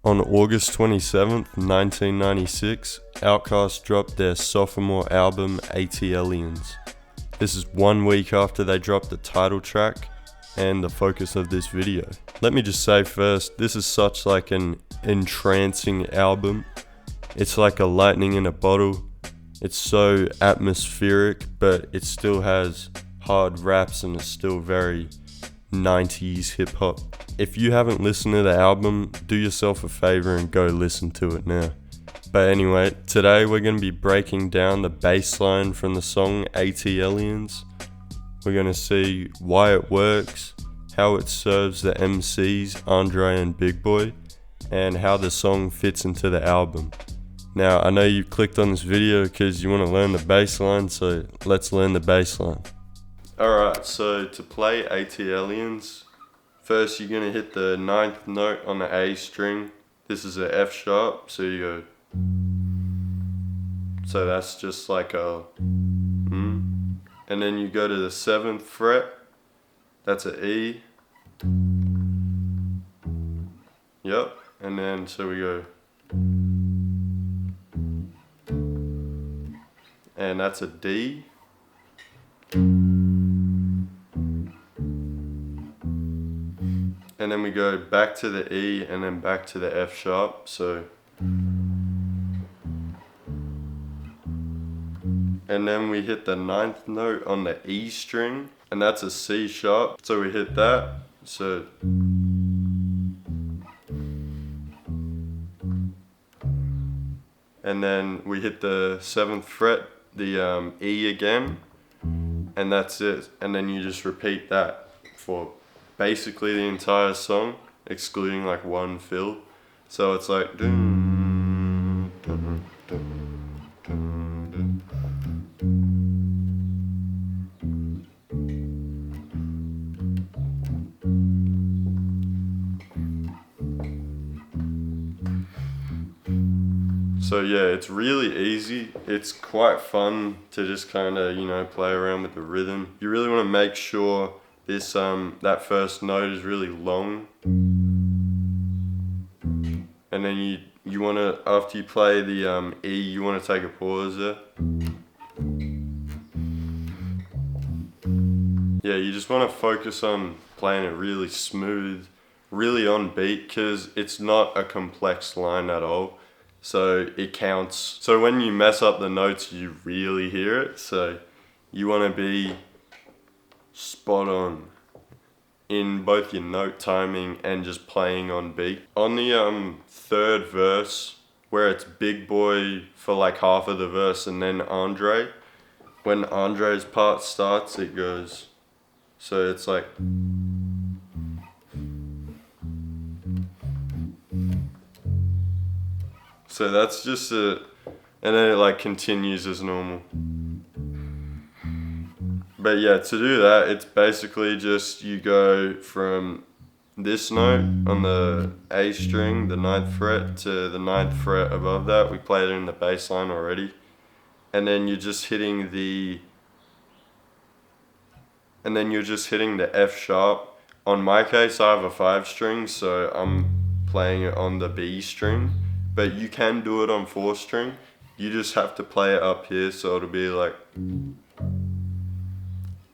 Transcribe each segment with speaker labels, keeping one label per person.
Speaker 1: On August 27th, 1996, Outkast dropped their sophomore album, ATLiens. This is 1 week after they dropped the title track and the focus of this video. Let me just say first, this is such like an entrancing album. It's like a lightning in a bottle. It's so atmospheric, but it still has hard raps and it's still very 90s hip hop. If you haven't listened to the album, do yourself a favor and go listen to it now. But anyway, today we're going to be breaking down the bass line from the song ATLiens. We're going to see why it works, how it serves the MCs, Andre and Big Boy, and how the song fits into the album. Now, I know you clicked on this video because you want to learn the bass line, so let's learn the bass line. Alright, so to play ATLiens, first you're going to hit the 9th note on the A string. This is an F sharp, so you go. So that's just like a and then you go to the 7th fret, that's an E. Yep, and then so we go. And that's a D. And then we go back to the E and then back to the F sharp, so. And then we hit the 9th note on the E string, and that's a C sharp, so we hit that, so. And then we hit the 7th fret, the E again, and that's it. And then you just repeat that for basically the entire song, excluding like one fill. So it's like dun, dun, dun, dun, dun. So yeah, it's really easy. It's quite fun to just kind of, play around with the rhythm. You really want to make sure this that first note is really long. And then you want to, after you play the E, you want to take a pause there. Yeah, you just want to focus on playing it really smooth, really on beat, because it's not a complex line at all. So it counts. So when you mess up the notes, you really hear it. So you want to be spot on in both your note timing and just playing on beat. On the 3rd verse, where it's Big Boy for like half of the verse and then Andre, when Andre's part starts, it goes. So it's like. So that's just it, and then it like continues as normal. But yeah, to do that, it's basically just you go from this note on the A string, the 9th fret, to the 9th fret above that. We played it in the bass line already. And then you're just hitting the F sharp. On my case, I have a 5 string, so I'm playing it on the B string. But you can do it on 4 string. You just have to play it up here, so it'll be like.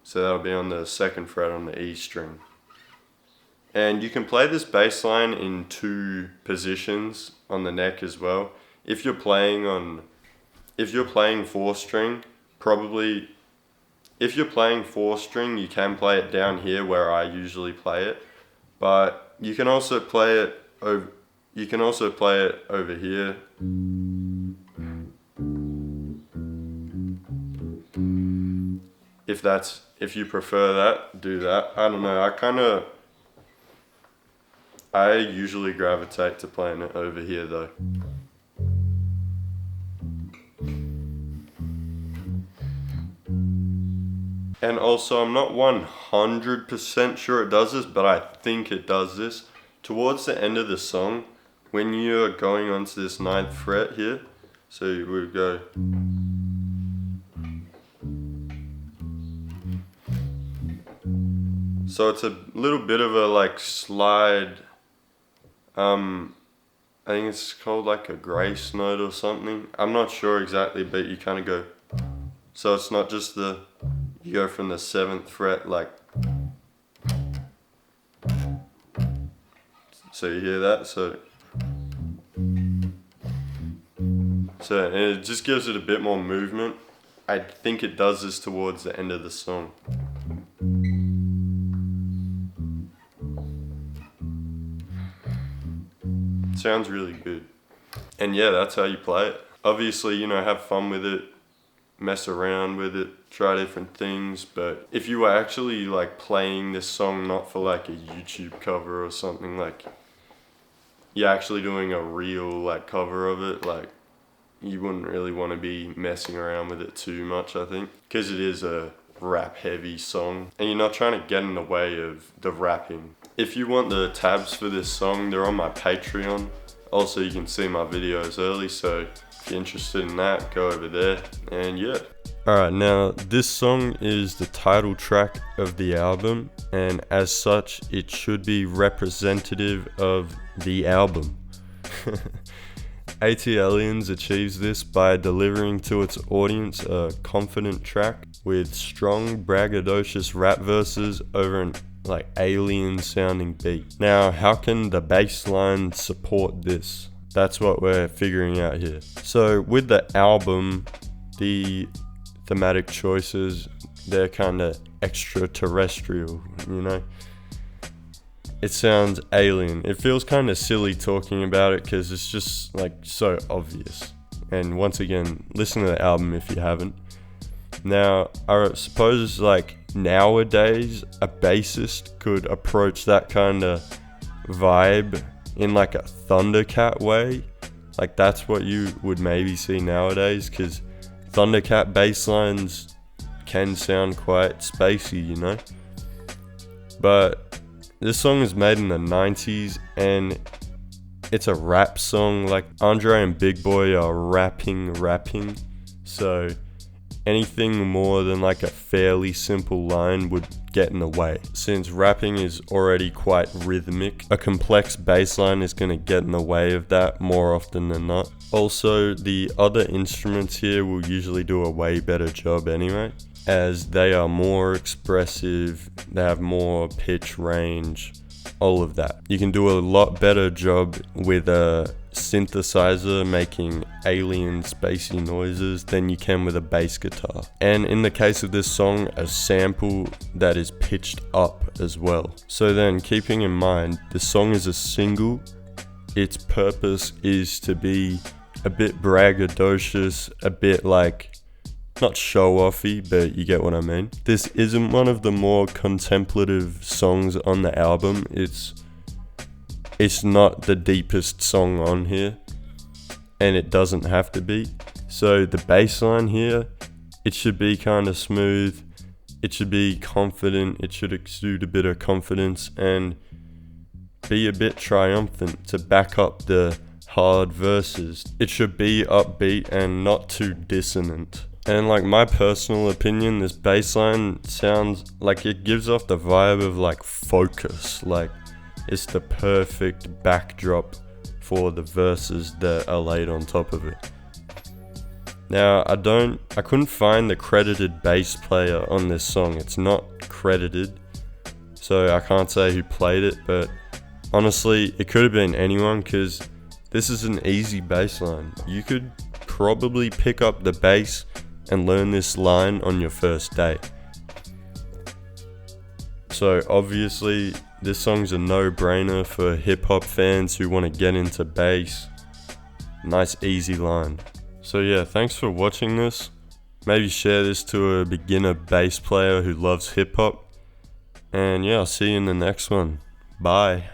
Speaker 1: So that'll be on the 2nd fret on the E string. And you can play this bass line in 2 positions on the neck as well. If you're playing 4 string, if you're playing 4 string, you can play it down here where I usually play it. But you can also play it over. You can also play it over here. If you prefer that, do that. I don't know, I usually gravitate to playing it over here though. And also, I'm not 100% sure it does this, but I think it does this. Towards the end of the song, when you're going onto this 9th fret here, so we would go. So it's a little bit of a like slide I think it's called like a grace note or something. I'm not sure exactly, but you kind of go. So it's not just you go from the 7th fret like. So you hear that? So it just gives it a bit more movement. I think it does this towards the end of the song. It sounds really good. And yeah, that's how you play it. Obviously, have fun with it, mess around with it, try different things. But if you were actually like playing this song not for like a YouTube cover or something, like you're actually doing a real like cover of it, like you wouldn't really want to be messing around with it too much, I think, because it is a rap heavy song and you're not trying to get in the way of the rapping. If you want the tabs for this song, they're on my Patreon. Also, you can see my videos early, so if you're interested in that, go over there. And yeah. Alright, now this song is the title track of the album, and as such it should be representative of the album. ATLiens achieves this by delivering to its audience a confident track with strong braggadocious rap verses over an like alien sounding beat. Now, how can the bass line support this? That's what we're figuring out here. So with the album, the thematic choices, they're kind of extraterrestrial, It sounds alien. It feels kind of silly talking about it because it's just like so obvious. And once again, listen to the album if you haven't. Now, I suppose like nowadays a bassist could approach that kind of vibe in like a Thundercat way. Like that's what you would maybe see nowadays, because Thundercat bass lines can sound quite spacey, But this song is made in the 90s and it's a rap song. Like Andre and Big Boy are rapping. So anything more than like a fairly simple line would get in the way. Since rapping is already quite rhythmic, a complex bass line is going to get in the way of that more often than not. Also, the other instruments here will usually do a way better job anyway, as they are more expressive, they have more pitch range, all of that. You can do a lot better job with a synthesizer making alien spacey noises than you can with a bass guitar. And in the case of this song, a sample that is pitched up as well. So then, keeping in mind, the song is a single, its purpose is to be a bit braggadocious, a bit like, not show-offy, but you get what I mean. This isn't one of the more contemplative songs on the album. It's not the deepest song on here, and it doesn't have to be. So the bass line here, it should be kind of smooth, it should be confident, it should exude a bit of confidence and be a bit triumphant to back up the hard verses. It should be upbeat and not too dissonant. And like my personal opinion, this bass line sounds like it gives off the vibe of like Focus. Like it's the perfect backdrop for the verses that are laid on top of it. Now I couldn't find the credited bass player on this song. It's not credited, so I can't say who played it, but honestly it could have been anyone, because this is an easy bass line. You could probably pick up the bass and learn this line on your first date. So obviously this song's a no-brainer for hip-hop fans who want to get into bass. Nice easy line. So yeah, thanks for watching this. Maybe share this to a beginner bass player who loves hip-hop. And yeah, I'll see you in the next one. Bye.